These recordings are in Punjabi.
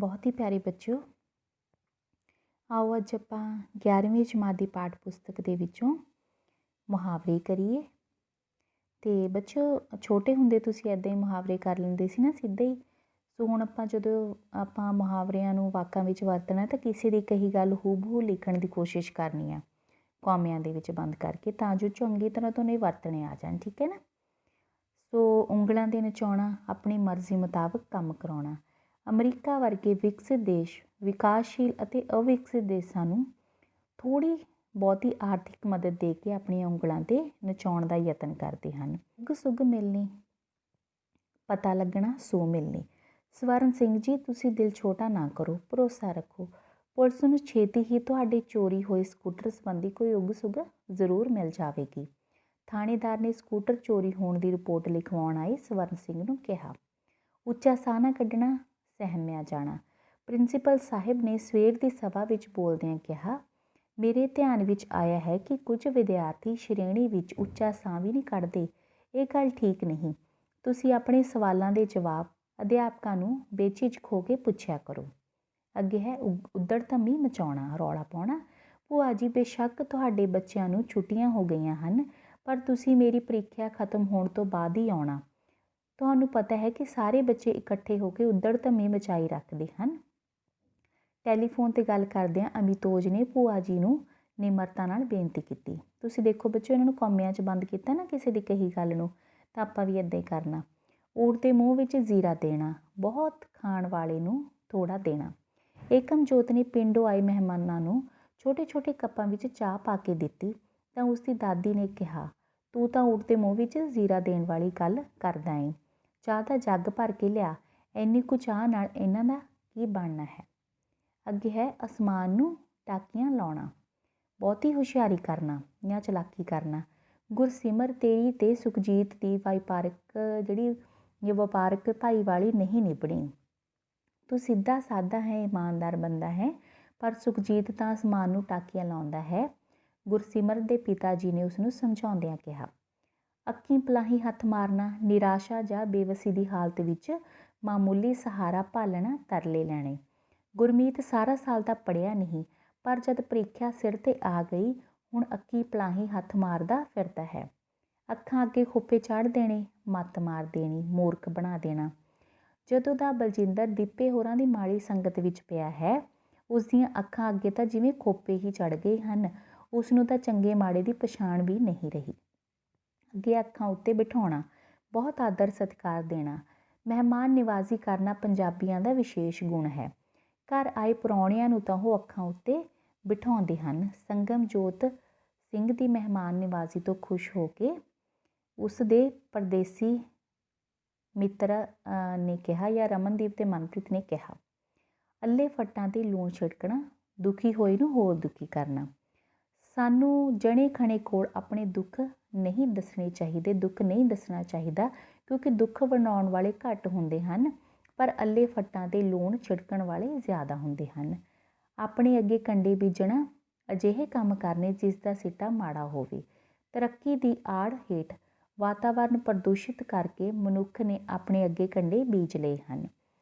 बहुत ही प्यारे बच्चों, आओ अज ਆਪਾਂ 11ਵੀਂ जमात ਦੀ ਪਾਠ ਪੁਸਤਕ ਦੇ ਵਿੱਚੋਂ ਮੁਹਾਵਰੇ ਕਰੀਏ। ਤੇ ਬੱਚਿਓ ਛੋਟੇ ਹੁੰਦੇ ਤੁਸੀਂ ਇੱਦਾਂ ਹੀ ਮੁਹਾਵਰੇ ਕਰ ਲੈਂਦੇ ਸੀ ਨਾ ਸਿੱਧੇ ਹੀ। ਸੋ ਹੁਣ ਆਪਾਂ ਜਦੋਂ ਆਪਾਂ ਮੁਹਾਵਰਿਆਂ ਨੂੰ ਵਾਕਾਂ ਵਿੱਚ ਵਰਤਣਾ ਤਾਂ ਕਿਸੇ ਦੀ ਕਹੀ ਗੱਲ ਹੂਬਹੂ ਲਿਖਣ ਦੀ ਕੋਸ਼ਿਸ਼ ਕਰਨੀ ਆ ਕੌਮਿਆਂ ਦੇ ਵਿੱਚ ਬੰਦ ਕਰਕੇ, ਤਾਂ ਜੋ ਚੰਗੀ ਤਰ੍ਹਾਂ ਤੋਂ ਨਹੀਂ ਵਰਤਣੇ ਆ ਜਾਣ, ਠੀਕ ਹੈ ਨਾ। ਸੋ ਉਂਗਲਾਂ ਦੇ ਨਚਾਉਣਾ, ਆਪਣੀ ਮਰਜ਼ੀ ਮੁਤਾਬਕ ਕੰਮ ਕਰਾਉਣਾ। ਅਮਰੀਕਾ ਵਰਗੇ ਵਿਕਸਿਤ ਦੇਸ਼ ਵਿਕਾਸਸ਼ੀਲ ਅਤੇ ਅਵਿਕਸਿਤ ਦੇਸ਼ਾਂ ਨੂੰ ਥੋੜ੍ਹੀ ਬਹੁਤੀ ਆਰਥਿਕ ਮਦਦ ਦੇ ਕੇ ਆਪਣੀਆਂ ਉਂਗਲਾਂ 'ਤੇ ਨਚਾਉਣ ਦਾ ਯਤਨ ਕਰਦੇ ਹਨ। ਉੱਗ ਸੁੱਗ ਮਿਲਣੀ, ਪਤਾ ਲੱਗਣਾ ਸੋ ਮਿਲਣੀ। ਸਵਰਨ ਸਿੰਘ ਜੀ, ਤੁਸੀਂ ਦਿਲ ਛੋਟਾ ਨਾ ਕਰੋ, ਭਰੋਸਾ ਰੱਖੋ। ਪੁਲਿਸ ਨੂੰ ਛੇਤੀ ਹੀ ਤੁਹਾਡੇ ਚੋਰੀ ਹੋਏ ਸਕੂਟਰ ਸੰਬੰਧੀ ਕੋਈ ਉੱਗ ਸੁੱਗ ਜ਼ਰੂਰ ਮਿਲ ਜਾਵੇਗੀ। ਥਾਣੇਦਾਰ ਨੇ ਸਕੂਟਰ ਚੋਰੀ ਹੋਣ ਦੀ ਰਿਪੋਰਟ ਲਿਖਵਾਉਣ ਆਏ ਸਵਰਨ ਸਿੰਘ ਨੂੰ ਕਿਹਾ। ਉੱਚਾ ਸਾਹ ਨਾ ਕੱਢਣਾ, ਸਹਿਮਿਆ ਜਾਣਾ। ਪ੍ਰਿੰਸੀਪਲ ਸਾਹਿਬ ਨੇ ਸਵੇਰ ਦੀ ਸਭਾ ਵਿੱਚ ਬੋਲਦਿਆਂ ਕਿਹਾ, ਮੇਰੇ ਧਿਆਨ ਵਿੱਚ ਆਇਆ ਹੈ ਕਿ ਕੁਝ ਵਿਦਿਆਰਥੀ ਸ਼੍ਰੇਣੀ ਵਿੱਚ ਉੱਚਾ ਸਾਹ ਵੀ ਨਹੀਂ ਕੱਢਦੇ। ਇਹ ਗੱਲ ਠੀਕ ਨਹੀਂ। ਤੁਸੀਂ ਆਪਣੇ ਸਵਾਲਾਂ ਦੇ ਜਵਾਬ ਅਧਿਆਪਕਾਂ ਨੂੰ ਬੇਝਿਜਕ ਹੋ ਕੇ ਪੁੱਛਿਆ ਕਰੋ। ਅੱਗੇ ਹੈ ਉੱਧੜ ਧੰਮੀ ਮਚਾਉਣਾ, ਰੌਲਾ ਪਾਉਣਾ। ਭੂਆ ਜੀ, ਬੇਸ਼ੱਕ ਤੁਹਾਡੇ ਬੱਚਿਆਂ ਨੂੰ ਛੁੱਟੀਆਂ ਹੋ ਗਈਆਂ ਹਨ, ਪਰ ਤੁਸੀਂ ਮੇਰੀ ਪ੍ਰੀਖਿਆ ਖਤਮ ਹੋਣ ਤੋਂ ਬਾਅਦ ਹੀ ਆਉਣਾ। ਤੁਹਾਨੂੰ ਪਤਾ ਹੈ ਕਿ ਸਾਰੇ ਬੱਚੇ ਇਕੱਠੇ ਹੋ ਕੇ ਉੱਧੜ ਧੰਮੀ ਮਚਾਈ ਰੱਖਦੇ ਹਨ। ਟੈਲੀਫੋਨ 'ਤੇ ਗੱਲ ਕਰਦਿਆਂ ਅਮਿਤੋਜ ਨੇ ਭੂਆ ਜੀ ਨੂੰ ਨਿਮਰਤਾ ਨਾਲ ਬੇਨਤੀ ਕੀਤੀ। ਤੁਸੀਂ ਦੇਖੋ ਬੱਚੋ, ਇਹਨਾਂ ਨੂੰ ਕੌਮਿਆਂ 'ਚ ਬੰਦ ਕੀਤਾ ਨਾ ਕਿਸੇ ਦੀ ਕਹੀ ਗੱਲ ਨੂੰ, ਤਾਂ ਆਪਾਂ ਵੀ ਇੱਦਾਂ ਹੀ ਕਰਨਾ। ਊਠ ਦੇ ਮੂੰਹ ਵਿੱਚ ਜ਼ੀਰਾ ਦੇਣਾ, ਬਹੁਤ ਖਾਣ ਵਾਲੇ ਨੂੰ ਥੋੜ੍ਹਾ ਦੇਣਾ। ਏਕਮਜੋਤ ਨੇ ਪਿੰਡੋਂ ਆਏ ਮਹਿਮਾਨਾਂ ਨੂੰ ਛੋਟੇ ਛੋਟੇ ਕੱਪਾਂ ਵਿੱਚ ਚਾਹ ਪਾ ਕੇ ਦਿੱਤੀ ਤਾਂ ਉਸਦੀ ਦਾਦੀ ਨੇ ਕਿਹਾ, ਤੂੰ ਤਾਂ ਊਠ ਦੇ ਮੂੰਹ ਵਿੱਚ ਜ਼ੀਰਾ ਦੇਣ ਵਾਲੀ ਗੱਲ ਕਰਦਾ ਏਂ। ਚਾਹ ਦਾ ਜੱਗ ਭਰ ਕੇ ਲਿਆ, ਇੰਨੀ ਕੁ ਚਾਹ ਨਾਲ ਇਹਨਾਂ ਦਾ ਕੀ ਬਣਨਾ ਹੈ। ਅੱਗੇ ਹੈ ਅਸਮਾਨ ਨੂੰ ਟਾਕੀਆਂ ਲਾਉਣਾ, ਬਹੁਤੀ ਹੁਸ਼ਿਆਰੀ ਕਰਨਾ ਜਾਂ ਚਲਾਕੀ ਕਰਨਾ। ਗੁਰਸਿਮਰ, ਤੇਰੀ ਤੇ ਸੁਖਜੀਤ ਦੀ ਵਪਾਰਕ ਭਾਈਵਾਲੀ ਨਹੀਂ ਨਿਭਣੀ। ਤੂੰ ਸਿੱਧਾ ਸਾਦਾ ਹੈ, ਇਮਾਨਦਾਰ ਬੰਦਾ ਹੈ, ਪਰ ਸੁਖਜੀਤ ਤਾਂ ਅਸਮਾਨ ਨੂੰ ਟਾਕੀਆਂ ਲਾਉਂਦਾ ਹੈ। ਗੁਰਸਿਮਰ ਦੇ ਪਿਤਾ ਜੀ ਨੇ ਉਸਨੂੰ ਸਮਝਾਉਂਦਿਆਂ ਕਿਹਾ। ਅੱਖੀਂ ਪਲਾਹੀ ਹੱਥ ਮਾਰਨਾ, ਨਿਰਾਸ਼ਾ ਜਾਂ ਬੇਵਸੀ ਦੀ ਹਾਲਤ ਵਿੱਚ ਮਾਮੂਲੀ ਸਹਾਰਾ ਭਾਲਣਾ, ਤਰਲੇ ਲੈਣੇ। ਗੁਰਮੀਤ ਸਾਰਾ ਸਾਲ ਤਾਂ ਪੜ੍ਹਿਆ ਨਹੀਂ, ਪਰ ਜਦ ਪ੍ਰੀਖਿਆ ਸਿਰ 'ਤੇ ਆ ਗਈ ਹੁਣ ਅੱਖੀਂ ਪਲਾਹੀ ਹੱਥ ਮਾਰਦਾ ਫਿਰਦਾ ਹੈ। ਅੱਖਾਂ ਅੱਗੇ ਖੋਪੇ ਚਾੜ੍ਹ ਦੇਣੇ, ਮੱਤ ਮਾਰ ਦੇਣੀ, ਮੂਰਖ ਬਣਾ ਦੇਣਾ। ਜਦੋਂ ਦਾ ਬਲਜਿੰਦਰ ਦੀਪੇ ਹੋਰਾਂ ਦੀ ਮਾੜੀ ਸੰਗਤ ਵਿੱਚ ਪਿਆ ਹੈ, ਉਸ ਦੀਆਂ ਅੱਖਾਂ ਅੱਗੇ ਤਾਂ ਜਿਵੇਂ ਖੋਪੇ ਹੀ ਚੜ੍ਹ ਗਏ ਹਨ। ਉਸ ਨੂੰ ਤਾਂ ਚੰਗੇ ਮਾੜੇ ਦੀ ਪਛਾਣ ਵੀ ਨਹੀਂ ਰਹੀ। ਅੱਗੇ ਅੱਖਾਂ ਉੱਤੇ ਬਿਠਾਉਣਾ, ਬਹੁਤ ਆਦਰ ਸਤਿਕਾਰ ਦੇਣਾ। ਮਹਿਮਾਨ ਨਿਵਾਜ਼ੀ ਕਰਨਾ ਪੰਜਾਬੀਆਂ ਦਾ ਵਿਸ਼ੇਸ਼ ਗੁਣ ਹੈ। ਘਰ ਆਏ ਪ੍ਰਾਹੁਣਿਆਂ ਨੂੰ ਤਾਂ ਉਹ ਅੱਖਾਂ ਉੱਤੇ ਬਿਠਾਉਂਦੇ ਹਨ। ਸੰਗਮਜੋਤ ਸਿੰਘ ਦੀ ਮਹਿਮਾਨ ਨਿਵਾਜ਼ੀ ਤੋਂ ਖੁਸ਼ ਹੋ ਕੇ ਉਸ ਦੇ ਪਰਦੇਸੀ ਮਿੱਤਰ ਨੇ ਕਿਹਾ, ਜਾਂ ਰਮਨਦੀਪ ਤੇ ਮਨਪ੍ਰੀਤ ਨੇ ਕਿਹਾ, ਅੱਲੇ ਫੱਟਾਂ 'ਤੇ ਲੂਣ ਛਿੜਕਣਾ, ਦੁਖੀ ਹੋਏ ਨੂੰ ਹੋਰ ਦੁਖੀ ਕਰਨਾ। ਸਾਨੂੰ ਜਣੇ ਖਣੇ ਕੋਲ ਆਪਣੇ ਦੁੱਖ ਨਹੀਂ ਦੱਸਣੇ ਚਾਹੀਦੇ, ਦੁੱਖ ਨਹੀਂ ਦੱਸਣਾ ਚਾਹੀਦਾ, ਕਿਉਂਕਿ ਦੁੱਖ ਵੰਡਾਉਣ ਵਾਲੇ ਘੱਟ ਹੁੰਦੇ ਹਨ, ਪਰ ਅੱਲੇ ਫੱਟਾਂ 'ਤੇ ਲੂਣ ਛਿੜਕਣ ਵਾਲੇ ਜ਼ਿਆਦਾ ਹੁੰਦੇ ਹਨ। ਆਪਣੇ ਅੱਗੇ ਕੰਡੇ ਬੀਜਣਾ, ਅਜਿਹੇ ਕੰਮ ਕਰਨੇ ਜਿਸ ਦਾ ਸਿੱਟਾ ਮਾੜਾ ਹੋਵੇ। ਤਰੱਕੀ ਦੀ ਆੜ ਹੇਠ ਵਾਤਾਵਰਨ ਪ੍ਰਦੂਸ਼ਿਤ ਕਰਕੇ ਮਨੁੱਖ ਨੇ ਆਪਣੇ ਅੱਗੇ ਕੰਡੇ ਬੀਜ ਲਏ ਹਨ।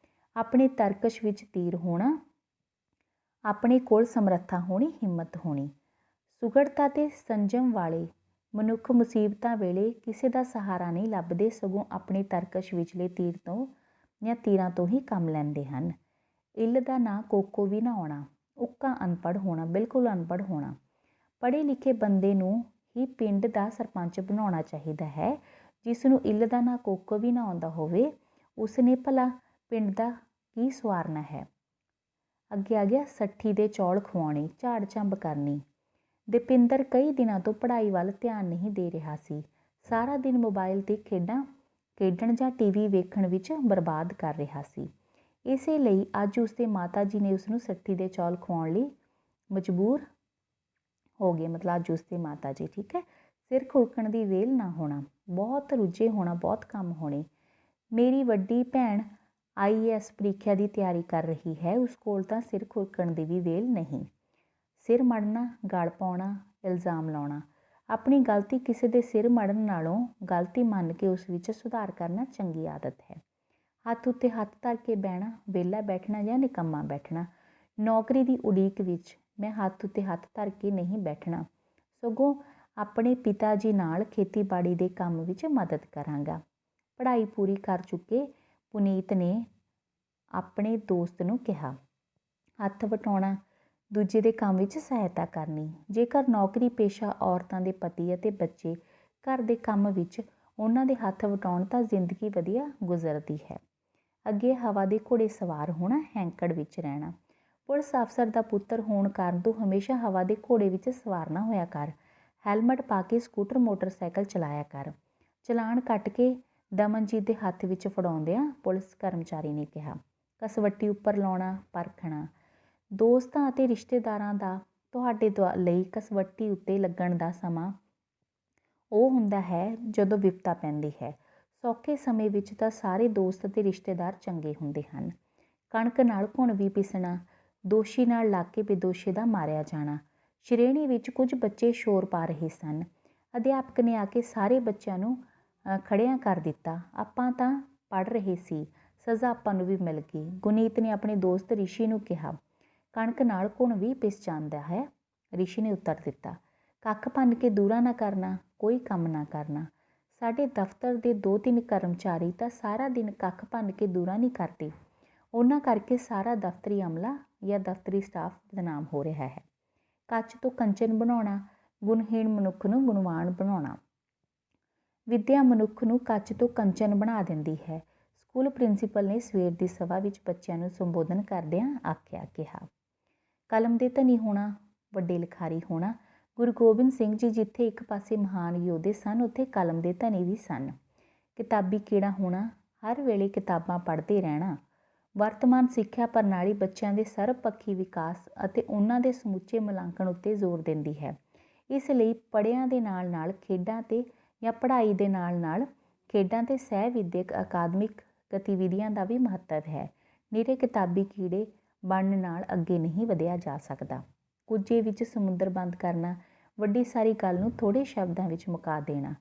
ਆਪਣੇ ਤਰਕਸ਼ ਵਿੱਚ ਤੀਰ ਹੋਣਾ, ਆਪਣੇ ਕੋਲ ਸਮਰੱਥਾ ਹੋਣੀ, ਹਿੰਮਤ ਹੋਣੀ। ਸੁਘੜਤਾ ਤੇ ਸੰਜਮ ਵਾਲੇ ਮਨੁੱਖ ਮੁਸੀਬਤਾਂ ਵੇਲੇ ਕਿਸੇ ਦਾ ਸਹਾਰਾ ਨਹੀਂ ਲੱਭਦੇ, ਸਗੋਂ ਆਪਣੇ ਤਰਕਸ਼ ਵਿਚਲੇ ਤੀਰਾਂ ਤੋਂ ਹੀ ਕੰਮ ਲੈਂਦੇ ਹਨ। ਇੱਲ ਦਾ ਨਾਂ ਕੋਕੋ ਵੀ ਨਾ ਆਉਣਾ, ਉੱਕਾ ਅਨਪੜ੍ਹ ਹੋਣਾ, ਬਿਲਕੁਲ ਅਨਪੜ੍ਹ ਹੋਣਾ। ਪੜ੍ਹੇ ਲਿਖੇ ਬੰਦੇ ਨੂੰ ਹੀ ਪਿੰਡ ਦਾ ਸਰਪੰਚ ਬਣਾਉਣਾ ਚਾਹੀਦਾ ਹੈ। ਜਿਸ ਨੂੰ ਇੱਲ ਦਾ ਨਾਂ ਕੋਕੋ ਵੀ ਨਾ ਆਉਂਦਾ ਹੋਵੇ, ਉਸਨੇ ਭਲਾ ਪਿੰਡ ਦਾ ਕੀ ਸਵਾਰਨਾ ਹੈ। ਅੱਗੇ ਆ ਗਿਆ ਸੱਠੀ ਦੇ ਚੌਲ ਖਵਾਉਣੇ, ਝਾੜ ਝੰਬ ਕਰਨੀ। ਦੀਪਿੰਦਰ ਕਈ ਦਿਨਾਂ ਤੋਂ ਪੜ੍ਹਾਈ ਵੱਲ ਧਿਆਨ ਨਹੀਂ ਦੇ ਰਿਹਾ ਸੀ। ਸਾਰਾ ਦਿਨ ਮੋਬਾਈਲ 'ਤੇ ਖੇਡਣ ਜਾਂ ਟੀਵੀ ਵੇਖਣ ਵਿੱਚ ਬਰਬਾਦ ਕਰ ਰਿਹਾ ਸੀ। ਇਸੇ ਲਈ ਅੱਜ ਉਸਦੇ ਮਾਤਾ ਜੀ ਨੇ ਉਸਨੂੰ ਸੱਠੀ ਦੇ ਚੌਲ ਖਵਾਉਣ ਲਈ ਮਜਬੂਰ ਹੋ ਗਏ। ਮਤਲਬ ਅੱਜ ਉਸਦੇ ਮਾਤਾ ਜੀ, ਠੀਕ ਹੈ। ਸਿਰ ਖੁਰਕਣ ਦੀ ਵੇਲ ਨਾ ਹੋਣਾ, ਬਹੁਤ ਰੁੱਝੇ ਹੋਣਾ, ਬਹੁਤ ਕੰਮ ਹੋਣੇ। ਮੇਰੀ ਵੱਡੀ ਭੈਣ IAS ਪ੍ਰੀਖਿਆ ਦੀ ਤਿਆਰੀ ਕਰ ਰਹੀ ਹੈ, ਉਸ ਕੋਲ ਤਾਂ ਸਿਰ ਖੁਰਕਣ ਦੀ ਵੀ ਵੇਲ ਨਹੀਂ। ਸਿਰ ਮੜਨਾ, ਗਲ ਪਾਉਣਾ, ਇਲਜ਼ਾਮ ਲਾਉਣਾ। ਆਪਣੀ ਗਲਤੀ ਕਿਸੇ ਦੇ ਸਿਰ ਮੜਨ ਨਾਲੋਂ ਗਲਤੀ ਮੰਨ ਕੇ ਉਸ ਵਿੱਚ ਸੁਧਾਰ ਕਰਨਾ ਚੰਗੀ ਆਦਤ ਹੈ। ਹੱਥ ਉੱਤੇ ਹੱਥ ਧਰ ਕੇ ਬਹਿਣਾ, ਵਿਹਲਾ ਬੈਠਣਾ ਜਾਂ ਨਿਕੰਮਾ ਬੈਠਣਾ। ਨੌਕਰੀ ਦੀ ਉਡੀਕ ਵਿੱਚ ਮੈਂ ਹੱਥ ਉੱਤੇ ਹੱਥ ਧਰ ਕੇ ਨਹੀਂ ਬੈਠਣਾ, ਸਗੋਂ ਆਪਣੇ ਪਿਤਾ ਜੀ ਨਾਲ ਖੇਤੀਬਾੜੀ ਦੇ ਕੰਮ ਵਿੱਚ ਮਦਦ ਕਰਾਂਗਾ। ਪੜ੍ਹਾਈ ਪੂਰੀ ਕਰ ਚੁੱਕੇ ਪੁਨੀਤ ਨੇ ਆਪਣੇ ਦੋਸਤ ਨੂੰ ਕਿਹਾ, ਹੱਥ ਵਟਾਉਣਾ, ਦੂਜੇ ਦੇ ਕੰਮ ਵਿੱਚ ਸਹਾਇਤਾ ਕਰਨੀ। ਜੇਕਰ ਨੌਕਰੀ ਪੇਸ਼ਾ ਔਰਤਾਂ ਦੇ ਪਤੀ ਅਤੇ ਬੱਚੇ ਘਰ ਦੇ ਕੰਮ ਵਿੱਚ ਉਹਨਾਂ ਦੇ ਹੱਥ ਵਟਾਉਣ ਤਾਂ ਜ਼ਿੰਦਗੀ ਵਧੀਆ ਗੁਜ਼ਰਦੀ ਹੈ। ਅੱਗੇ ਹਵਾ ਦੇ ਘੋੜੇ ਸਵਾਰ ਹੋਣਾ, ਹੈਂਕੜ ਵਿੱਚ ਰਹਿਣਾ। ਪੁਲਿਸ ਅਫਸਰ ਦਾ ਪੁੱਤਰ ਹੋਣ ਕਾਰਨ ਤੂੰ ਹਮੇਸ਼ਾ ਹਵਾ ਦੇ ਘੋੜੇ ਵਿੱਚ ਸਵਾਰ ਨਾ ਹੋਇਆ ਕਰ। ਹੈਲਮਟ ਪਾ ਕੇ ਸਕੂਟਰ ਮੋਟਰਸਾਈਕਲ ਚਲਾਇਆ ਕਰ। ਚਲਾਨ ਕੱਟ ਕੇ ਦਮਨਜੀਤ ਦੇ ਹੱਥ ਵਿੱਚ ਫੜਾਉਂਦਿਆਂ ਪੁਲਿਸ ਕਰਮਚਾਰੀ ਨੇ ਕਿਹਾ, ਕਸਵੱਟੀ ਉੱਪਰ ਲਾਉਣਾ, ਪਰਖਣਾ। ਦੋਸਤਾਂ ਅਤੇ ਰਿਸ਼ਤੇਦਾਰਾਂ ਦਾ ਤੁਹਾਡੇ ਲਈ ਕਸਵੱਟੀ ਉੱਤੇ ਲੱਗਣ ਦਾ ਸਮਾਂ ਉਹ ਹੁੰਦਾ ਹੈ ਜਦੋਂ ਵਿਪਤਾ ਪੈਂਦੀ ਹੈ। ਸੌਖੇ ਸਮੇਂ ਵਿੱਚ ਤਾਂ ਸਾਰੇ ਦੋਸਤ ਅਤੇ ਰਿਸ਼ਤੇਦਾਰ ਚੰਗੇ ਹੁੰਦੇ ਹਨ। ਕਣਕ ਨਾਲ ਘੁਣ ਵੀ ਪਿਸਣਾ, ਦੋਸ਼ੀ ਨਾਲ ਲੱਗ ਕੇ ਬੇਦੋਸ਼ੀ ਦਾ ਮਾਰਿਆ ਜਾਣਾ। ਸ਼੍ਰੇਣੀ ਵਿੱਚ ਕੁਝ ਬੱਚੇ ਸ਼ੋਰ ਪਾ ਰਹੇ ਸਨ। ਅਧਿਆਪਕ ਨੇ ਆ ਕੇ ਸਾਰੇ ਬੱਚਿਆਂ ਨੂੰ ਖੜਿਆਂ ਕਰ ਦਿੱਤਾ। ਆਪਾਂ ਤਾਂ ਪੜ੍ਹ ਰਹੇ ਸੀ, ਸਜ਼ਾ ਆਪਾਂ ਨੂੰ ਵੀ ਮਿਲ ਗਈ। ਗੁਨੀਤ ਨੇ ਆਪਣੇ ਦੋਸਤ ਰਿਸ਼ੀ ਨੂੰ ਕਿਹਾ, ਕਣਕ ਨਾਲ ਘੁਣ ਵੀ ਪਿਸ ਜਾਂਦਾ ਹੈ। ਰਿਸ਼ੀ ਨੇ ਉੱਤਰ ਦਿੱਤਾ, ਕੱਖ ਭੰਨ ਕੇ ਦੂਰਾ ਨਾ ਕਰਨਾ, ਕੋਈ ਕੰਮ ਨਾ ਕਰਨਾ। ਸਾਡੇ ਦਫ਼ਤਰ ਦੇ 2-3 ਕਰਮਚਾਰੀ ਤਾਂ ਸਾਰਾ ਦਿਨ ਕੱਖ ਭੰਨ ਕੇ ਦੂਰਾ ਨਹੀਂ ਕਰਦੇ। ਉਹਨਾਂ ਕਰਕੇ ਸਾਰਾ ਦਫ਼ਤਰੀ ਅਮਲਾ ਜਾਂ ਦਫ਼ਤਰੀ ਸਟਾਫ ਬਦਨਾਮ ਹੋ ਰਿਹਾ ਹੈ। ਕੱਚ ਤੋਂ ਕੰਚਨ ਬਣਾਉਣਾ, ਗੁਣਹੀਣ ਮਨੁੱਖ ਨੂੰ ਗੁਣਵਾਨ ਬਣਾਉਣਾ। ਵਿੱਦਿਆ ਮਨੁੱਖ ਨੂੰ ਕੱਚ ਤੋਂ ਕੰਚਨ ਬਣਾ ਦਿੰਦੀ ਹੈ। ਸਕੂਲ ਪ੍ਰਿੰਸੀਪਲ ਨੇ ਸਵੇਰ ਦੀ ਸਭਾ ਵਿੱਚ ਬੱਚਿਆਂ ਨੂੰ ਸੰਬੋਧਨ ਕਰਦਿਆਂ ਆਖਿਆ, ਕਿਹਾ, ਕਲਮ ਦੇ ਧਨੀ ਹੋਣਾ, ਵੱਡੇ ਲਿਖਾਰੀ ਹੋਣਾ। ਗੁਰੂ ਗੋਬਿੰਦ ਸਿੰਘ ਜੀ ਜਿੱਥੇ ਇੱਕ ਪਾਸੇ ਮਹਾਨ ਯੋਧੇ ਸਨ, ਉੱਥੇ ਕਲਮ ਦੇ ਧਨੀ ਵੀ ਸਨ। ਕਿਤਾਬੀ ਕੀੜਾ ਹੋਣਾ, ਹਰ ਵੇਲੇ ਕਿਤਾਬਾਂ ਪੜ੍ਹਦੇ ਰਹਿਣਾ। ਵਰਤਮਾਨ ਸਿੱਖਿਆ ਪ੍ਰਣਾਲੀ ਬੱਚਿਆਂ ਦੇ ਸਰਬਪੱਖੀ ਵਿਕਾਸ ਅਤੇ ਉਹਨਾਂ ਦੇ ਸਮੁੱਚੇ ਮੁਲਾਂਕਣ ਉੱਤੇ ਜ਼ੋਰ ਦਿੰਦੀ ਹੈ। ਇਸ ਲਈ ਪੜ੍ਹਿਆਂ ਦੇ ਨਾਲ ਨਾਲ ਖੇਡਾਂ ਤੇ ਜਾਂ ਪੜ੍ਹਾਈ ਦੇ ਨਾਲ ਨਾਲ ਖੇਡਾਂ ਤੇ ਸਹਿ ਵਿਦਿਅਕ ਅਕਾਦਮਿਕ ਗਤੀਵਿਧੀਆਂ ਦਾ ਵੀ ਮਹੱਤਵ ਹੈ। ਨਿਰੇ ਕਿਤਾਬੀ ਕੀੜੇ ਬਣਨ ਨਾਲ ਅੱਗੇ ਨਹੀਂ ਵਧਿਆ ਜਾ ਸਕਦਾ। ਕੁੱਜੇ ਵਿੱਚ ਸਮੁੰਦਰ ਬੰਦ ਕਰਨਾ, ਵੱਡੀ ਸਾਰੀ ਗੱਲ ਨੂੰ ਥੋੜ੍ਹੇ ਸ਼ਬਦਾਂ ਵਿੱਚ ਮੁਕਾ ਦੇਣਾ।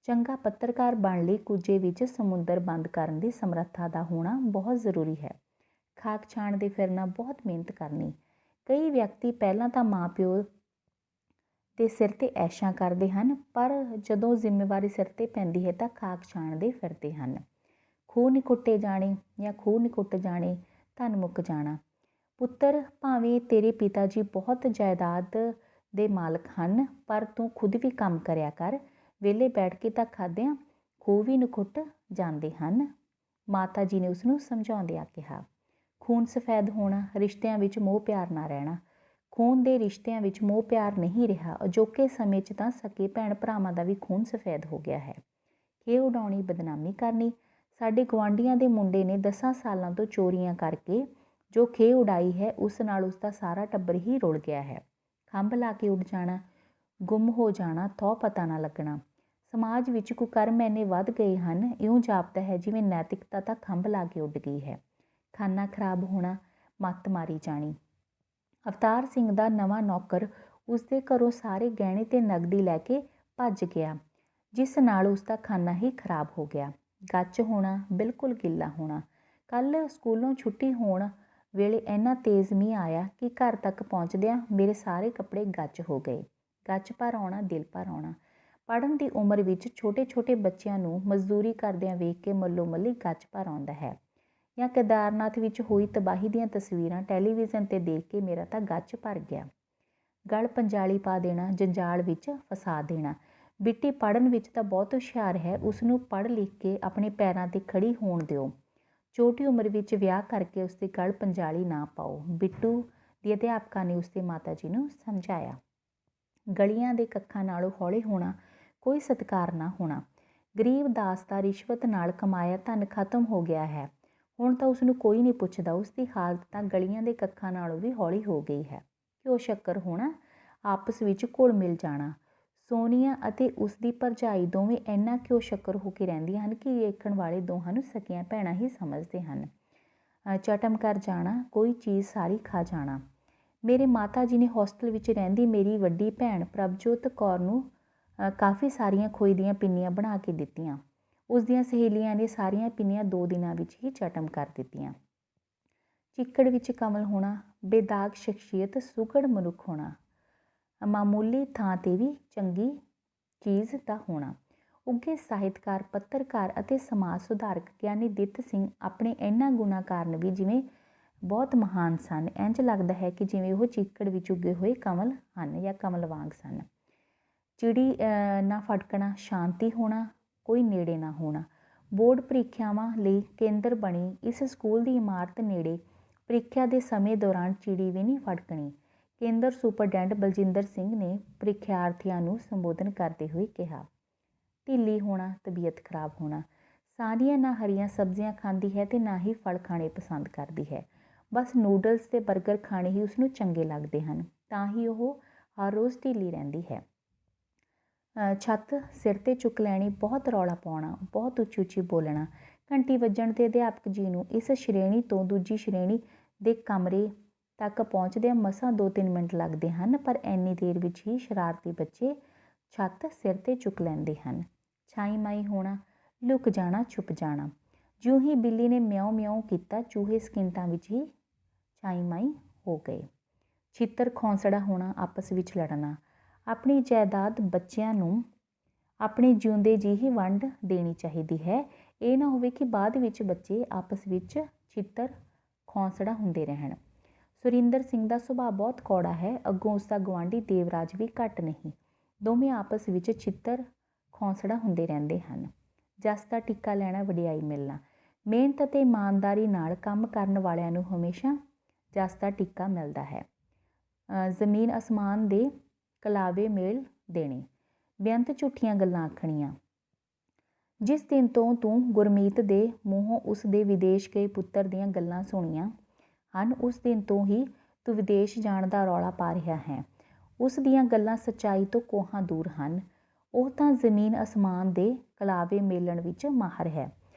ਚੰਗਾ ਪੱਤਰਕਾਰ ਬਣਨ ਲਈ ਕੁੱਜੇ ਵਿੱਚ ਸਮੁੰਦਰ ਬੰਦ ਕਰਨ ਦੀ ਸਮਰੱਥਾ ਦਾ ਹੋਣਾ ਬਹੁਤ ਜ਼ਰੂਰੀ ਹੈ। ਖਾਕ ਛਾਣਦੇ ਫਿਰਨਾ, ਬਹੁਤ ਮਿਹਨਤ ਕਰਨੀ। ਕਈ ਵਿਅਕਤੀ ਪਹਿਲਾਂ ਤਾਂ ਮਾਂ ਪਿਓ ਦੇ ਸਿਰ 'ਤੇ ਐਸ਼ਾਂ ਕਰਦੇ ਹਨ, ਪਰ ਜਦੋਂ ਜ਼ਿੰਮੇਵਾਰੀ ਸਿਰ 'ਤੇ ਪੈਂਦੀ ਹੈ ਤਾਂ ਖਾਕ ਛਾਣਦੇ ਫਿਰਦੇ ਹਨ। ਖੂਹ ਨਹੀਂ ਕੁੱਟੇ ਜਾਣੇ ਜਾਂ ਖੂਹ ਨਹੀਂ ਕੁੱਟ ਜਾਣੇ, ਧਨ ਮੁੱਕ ਜਾਣਾ। ਪੁੱਤਰ, ਭਾਵੇਂ ਤੇਰੇ ਪਿਤਾ ਜੀ ਬਹੁਤ ਜਾਇਦਾਦ ਦੇ ਮਾਲਕ ਹਨ, ਪਰ ਤੂੰ ਖੁਦ ਵੀ ਕੰਮ ਕਰਿਆ ਕਰ। ਵਿਹਲੇ ਬੈਠ ਕੇ ਤਾਂ ਖਾਦਿਆਂ ਖੂਹ ਵੀ ਨਖੁੱਟ ਜਾਂਦੇ ਹਨ। ਮਾਤਾ ਜੀ ਨੇ ਉਸ ਨੂੰ ਸਮਝਾਉਂਦਿਆਂ ਕਿਹਾ, ਖੂਨ ਸਫੈਦ ਹੋਣਾ, ਰਿਸ਼ਤਿਆਂ ਵਿੱਚ ਮੋਹ ਪਿਆਰ ਨਾ ਰਹਿਣਾ। ਖੂਨ ਦੇ ਰਿਸ਼ਤਿਆਂ ਵਿੱਚ ਮੋਹ ਪਿਆਰ ਨਹੀਂ ਰਿਹਾ। ਅਜੋਕੇ ਸਮੇਂ 'ਚ ਤਾਂ ਸਕੇ ਭੈਣ ਭਰਾਵਾਂ ਦਾ ਵੀ ਖੂਨ ਸਫੈਦ ਹੋ ਗਿਆ ਹੈ। ਖੇਹ ਉਡਾਉਣੀ, ਬਦਨਾਮੀ ਕਰਨੀ। ਸਾਡੇ ਗੁਆਂਢੀਆਂ ਦੇ ਮੁੰਡੇ ਨੇ 10 ਸਾਲਾਂ ਤੋਂ ਚੋਰੀਆਂ ਕਰਕੇ ਜੋ ਖੇਹ ਉਡਾਈ ਹੈ, ਉਸ ਨਾਲ ਉਸਦਾ ਸਾਰਾ ਟੱਬਰ ਹੀ ਰੁਲ ਗਿਆ ਹੈ। ਖੰਭ ਲਾ ਕੇ ਉੱਡ ਜਾਣਾ, ਗੁੰਮ ਹੋ ਜਾਣਾ, ਥਹੁ ਪਤਾ ਨਾ ਲੱਗਣਾ। ਸਮਾਜ ਵਿੱਚ ਕੁਕਰਮ ਇੰਨੇ ਵੱਧ ਗਏ ਹਨ, ਇਉਂ ਜਾਪਦਾ ਹੈ ਜਿਵੇਂ ਨੈਤਿਕਤਾ ਤਾਂ ਖੰਭ ਲਾ ਕੇ ਉੱਡ ਗਈ ਹੈ। ਖਾਨਾ ਖਰਾਬ ਹੋਣਾ, ਮੱਤ ਮਾਰੀ ਜਾਣੀ। ਅਵਤਾਰ ਸਿੰਘ ਦਾ ਨਵਾਂ ਨੌਕਰ ਉਸਦੇ ਘਰੋਂ ਸਾਰੇ ਗਹਿਣੇ ਤੇ ਨਗਦੀ ਲੈ ਕੇ ਭੱਜ ਗਿਆ, ਜਿਸ ਨਾਲ ਉਸਦਾ ਖਾਨਾ ਹੀ ਖਰਾਬ ਹੋ ਗਿਆ। ਗੱਚ ਹੋਣਾ, ਬਿਲਕੁਲ ਗਿੱਲਾ ਹੋਣਾ। ਕੱਲ੍ਹ ਸਕੂਲੋਂ ਛੁੱਟੀ ਹੋਣ ਵੇਲੇ ਇੰਨਾ ਤੇਜ਼ ਮੀਂਹ ਆਇਆ ਕਿ ਘਰ ਤੱਕ ਪਹੁੰਚਦਿਆਂ ਮੇਰੇ ਸਾਰੇ ਕੱਪੜੇ ਗੱਚ ਹੋ ਗਏ। ਗੱਚ ਭਰ ਆਉਣਾ, ਦਿਲ ਭਰ ਆਉਣਾ। ਪੜ੍ਹਨ ਦੀ ਉਮਰ ਵਿੱਚ ਛੋਟੇ ਛੋਟੇ ਬੱਚਿਆਂ ਨੂੰ ਮਜ਼ਦੂਰੀ ਕਰਦਿਆਂ ਵੇਖ ਕੇ ਮੱਲੋ ਮੱਲੀ ਗੱਚ ਭਰ ਆਉਂਦਾ ਹੈ। ਜਾਂ ਕੇਦਾਰਨਾਥ ਵਿੱਚ ਹੋਈ ਤਬਾਹੀ ਦੀਆਂ ਤਸਵੀਰਾਂ ਟੈਲੀਵਿਜ਼ਨ 'ਤੇ ਦੇਖ ਕੇ ਮੇਰਾ ਤਾਂ ਗੱਚ ਭਰ ਗਿਆ। ਗਲ ਪੰਜਾਲੀ ਪਾ ਦੇਣਾ, ਜੰਜਾਲ ਵਿੱਚ ਫਸਾ ਦੇਣਾ। ਬਿੱਟੀ ਪੜ੍ਹਨ ਵਿੱਚ ਤਾਂ ਬਹੁਤ ਹੁਸ਼ਿਆਰ ਹੈ, ਉਸਨੂੰ ਪੜ੍ਹ ਲਿਖ ਕੇ ਆਪਣੇ ਪੈਰਾਂ 'ਤੇ ਖੜੀ ਹੋਣ ਦਿਓ। ਛੋਟੀ ਉਮਰ ਵਿੱਚ ਵਿਆਹ ਕਰਕੇ ਉਸਦੇ ਗਲ ਪੰਜਾਲੀ ਨਾ ਪਾਓ। ਬਿੱਟੂ ਦੀ ਅਧਿਆਪਕਾ ਨੇ ਉਸਦੇ ਮਾਤਾ ਜੀ ਨੂੰ ਸਮਝਾਇਆ। ਗਲੀਆਂ ਦੇ ਕੱਖਾਂ ਨਾਲੋਂ ਹੌਲੇ ਹੋਣਾ, ਕੋਈ ਸਤਿਕਾਰ ਨਾ ਹੋਣਾ। ਗਰੀਬ ਦਾਸ ਦਾ ਰਿਸ਼ਵਤ ਨਾਲ ਕਮਾਇਆ ਧਨ ਖਤਮ ਹੋ ਗਿਆ ਹੈ। ਹੁਣ ਤਾਂ ਉਸਨੂੰ ਕੋਈ ਨਹੀਂ ਪੁੱਛਦਾ। ਉਸਦੀ ਹਾਲਤ ਤਾਂ ਗਲੀਆਂ ਦੇ ਕੱਖਾਂ ਨਾਲੋਂ ਵੀ ਹੌਲੀ ਹੋ ਗਈ ਹੈ। ਘਿਓ ਸ਼ੱਕਰ ਹੋਣਾ, ਆਪਸ ਵਿੱਚ ਘੁਲ ਮਿਲ ਜਾਣਾ। ਸੋਨੀਆ ਅਤੇ ਉਸਦੀ ਭਰਜਾਈ ਦੋਵੇਂ ਇੰਨਾ ਘਿਓ ਸ਼ੱਕਰ ਹੋ ਕੇ ਰਹਿੰਦੀਆਂ ਹਨ ਕਿ ਵੇਖਣ ਵਾਲੇ ਦੋਹਾਂ ਨੂੰ ਸਕੀਆਂ ਭੈਣਾਂ ਹੀ ਸਮਝਦੇ ਹਨ। ਚਟਮ ਕਰ ਜਾਣਾ, ਕੋਈ ਚੀਜ਼ ਸਾਰੀ ਖਾ ਜਾਣਾ। ਮੇਰੇ ਮਾਤਾ ਜੀ ਨੇ ਹੋਸਟਲ ਵਿੱਚ ਰਹਿੰਦੀ ਮੇਰੀ ਵੱਡੀ ਭੈਣ ਪ੍ਰਭਜੋਤ ਕੌਰ ਨੂੰ ਕਾਫੀ ਸਾਰੀਆਂ ਖੋਏ ਦੀਆਂ ਪਿੰਨੀਆਂ ਬਣਾ ਕੇ ਦਿੱਤੀਆਂ। ਉਸ ਦੀਆਂ ਸਹੇਲੀਆਂ ਨੇ ਸਾਰੀਆਂ ਪਿੰਨੀਆਂ 2 ਦਿਨਾਂ ਵਿੱਚ ਹੀ ਚਟਮ ਕਰ ਦਿੱਤੀਆਂ। ਚਿੱਕੜ ਵਿੱਚ ਕਮਲ ਹੋਣਾ, ਬੇਦਾਗ ਸ਼ਖਸੀਅਤ, ਸੁਘੜ ਮਨੁੱਖ ਹੋਣਾ, ਮਾਮੂਲੀ ਥਾਂ 'ਤੇ ਵੀ ਚੰਗੀ ਚੀਜ਼ ਦਾ ਹੋਣਾ। ਉੱਘੇ ਸਾਹਿਤਕਾਰ, ਪੱਤਰਕਾਰ ਅਤੇ ਸਮਾਜ ਸੁਧਾਰਕ ਗਿਆਨੀ ਦਿੱਤ ਸਿੰਘ ਆਪਣੇ ਇਹਨਾਂ ਗੁਣਾਂ ਕਾਰਨ ਵੀ ਜਿਵੇਂ ਬਹੁਤ ਮਹਾਨ ਸਨ। ਇੰਝ ਲੱਗਦਾ ਹੈ ਕਿ ਜਿਵੇਂ ਉਹ ਚਿੱਕੜ ਵਿੱਚ ਉੱਗੇ ਹੋਏ ਕਮਲ ਹਨ ਜਾਂ ਕਮਲ ਵਾਂਗ ਸਨ। ਚਿੜੀ ਨਾ ਫਟਕਣਾ, ਸ਼ਾਂਤੀ ਹੋਣਾ, ਕੋਈ ਨੇੜੇ ਨਾ ਹੋਣਾ। ਬੋਰਡ ਪ੍ਰੀਖਿਆਵਾਂ ਲਈ ਕੇਂਦਰ ਬਣੀ ਇਸ ਸਕੂਲ ਦੀ ਇਮਾਰਤ ਨੇੜੇ ਪ੍ਰੀਖਿਆ ਦੇ ਸਮੇਂ ਦੌਰਾਨ ਚਿੜੀ ਵੀ ਨਹੀਂ ਫਟਕਣੀ। ਕੇਂਦਰ ਸੁਪਰਡੈਂਟ ਬਲਜਿੰਦਰ ਸਿੰਘ ਨੇ ਪ੍ਰੀਖਿਆਰਥੀਆਂ ਨੂੰ ਸੰਬੋਧਨ ਕਰਦੇ ਹੋਏ ਕਿਹਾ। ਢਿੱਲੀ ਹੋਣਾ, ਤਬੀਅਤ ਖਰਾਬ ਹੋਣਾ। ਸਾਰੀਆਂ ਨਾ ਹਰੀਆਂ ਸਬਜ਼ੀਆਂ ਖਾਂਦੀ ਹੈ ਅਤੇ ਨਾ ਹੀ ਫਲ ਖਾਣੇ ਪਸੰਦ ਕਰਦੀ ਹੈ। ਬਸ ਨੂਡਲਸ ਅਤੇ ਬਰਗਰ ਖਾਣੇ ਹੀ ਉਸਨੂੰ ਚੰਗੇ ਲੱਗਦੇ ਹਨ। ਤਾਂ ਹੀ ਉਹ ਹਰ ਰੋਜ਼ ਢਿੱਲੀ ਰਹਿੰਦੀ ਹੈ। ਛੱਤ ਸਿਰ 'ਤੇ ਚੁੱਕ ਲੈਣੀ, ਬਹੁਤ ਰੌਲਾ ਪਾਉਣਾ, ਬਹੁਤ ਉੱਚੀ ਉੱਚੀ ਬੋਲਣਾ। ਘੰਟੀ ਵੱਜਣ 'ਤੇ ਅਧਿਆਪਕ ਜੀ ਨੂੰ ਇਸ ਸ਼੍ਰੇਣੀ ਤੋਂ ਦੂਜੀ ਸ਼੍ਰੇਣੀ ਦੇ ਕਮਰੇ ਤੱਕ ਪਹੁੰਚਦਿਆਂ ਮਸਾਂ 2-3 ਮਿੰਟ ਲੱਗਦੇ ਹਨ, ਪਰ ਇੰਨੀ ਦੇਰ ਵਿੱਚ ਹੀ ਸ਼ਰਾਰਤੀ ਬੱਚੇ ਛੱਤ ਸਿਰ 'ਤੇ ਚੁੱਕ ਲੈਂਦੇ ਹਨ। ਛਾਈ ਮਾਈ ਹੋਣਾ, ਲੁਕ ਜਾਣਾ, ਛੁਪ ਜਾਣਾ। ਜਿਉਂ ਹੀ ਬਿੱਲੀ ਨੇ ਮਿਆਉਂ ਮਿਆਉਂ ਕੀਤਾ, ਚੂਹੇ ਸਕਿੰਟਾਂ ਵਿੱਚ ਹੀ ਛਾਈ ਮਾਈ ਹੋ ਗਏ। ਛਿੱਤਰ ਖੌਂਸੜਾ ਹੋਣਾ, ਆਪਸ ਵਿੱਚ ਲੜਨਾ। ਆਪਣੀ ਜਾਇਦਾਦ ਬੱਚਿਆਂ ਨੂੰ ਆਪਣੇ ਜਿਉਂਦੇ ਜੀ ਹੀ ਵੰਡ ਦੇਣੀ ਚਾਹੀਦੀ ਹੈ। ਇਹ ਨਾ ਹੋਵੇ ਕਿ ਬਾਅਦ ਵਿੱਚ ਬੱਚੇ ਆਪਸ ਵਿੱਚ ਛਿੱਤਰ ਖੌਂਸੜਾ ਹੁੰਦੇ ਰਹਿਣ। ਸੁਰਿੰਦਰ ਸਿੰਘ ਦਾ ਸੁਭਾਅ ਬਹੁਤ ਕੌੜਾ ਹੈ, ਅੱਗੋਂ ਉਸਦਾ ਗੁਆਂਢੀ ਦੇਵਰਾਜ ਵੀ ਘੱਟ ਨਹੀਂ। ਦੋਵੇਂ ਆਪਸ ਵਿੱਚ ਛਿੱਤਰ ਖੌਂਸੜਾ ਹੁੰਦੇ ਰਹਿੰਦੇ ਹਨ। ਜਸ ਦਾ ਟਿੱਕਾ ਲੈਣਾ, ਵਡਿਆਈ ਮਿਲਣਾ। ਮਿਹਨਤ ਅਤੇ ਇਮਾਨਦਾਰੀ ਨਾਲ ਕੰਮ ਕਰਨ ਵਾਲਿਆਂ ਨੂੰ ਹਮੇਸ਼ਾ ਜਸ ਦਾ ਟਿੱਕਾ ਮਿਲਦਾ ਹੈ। ਜ਼ਮੀਨ ਅਸਮਾਨ ਦੇ ਕਲਾਵੇ ਮੇਲ ਦੇਣੇ। ਬੇਅੰਤ ਝੂਠੀਆਂ ਗੱਲਾਂ ਆਖਣੀਆਂ। ਜਿਸ ਦਿਨ ਤੋਂ ਤੂੰ ਗੁਰਮੀਤ ਦੇ ਮੂੰਹੋਂ ਉਸ ਦੇ ਵਿਦੇਸ਼ ਗਏ ਪੁੱਤਰ ਦੀਆਂ ਗੱਲਾਂ ਸੁਣੀਆਂ ਹਨ, ਉਸ ਦਿਨ ਤੋਂ ਹੀ ਤੂੰ ਵਿਦੇਸ਼ ਜਾਣ ਦਾ ਰੌਲਾ ਪਾ ਰਿਹਾ ਹੈ। ਉਸ ਦੀਆਂ ਗੱਲਾਂ ਸੱਚਾਈ ਤੋਂ ਕੋਹਾਂ ਦੂਰ ਹਨ। ਉਹ ਤਾਂ ਜ਼ਮੀਨ ਅਸਮਾਨ ਦੇ ਕਲਾਵੇ ਮੇਲਣ ਵਿੱਚ ਮਾਹਰ ਹੈ।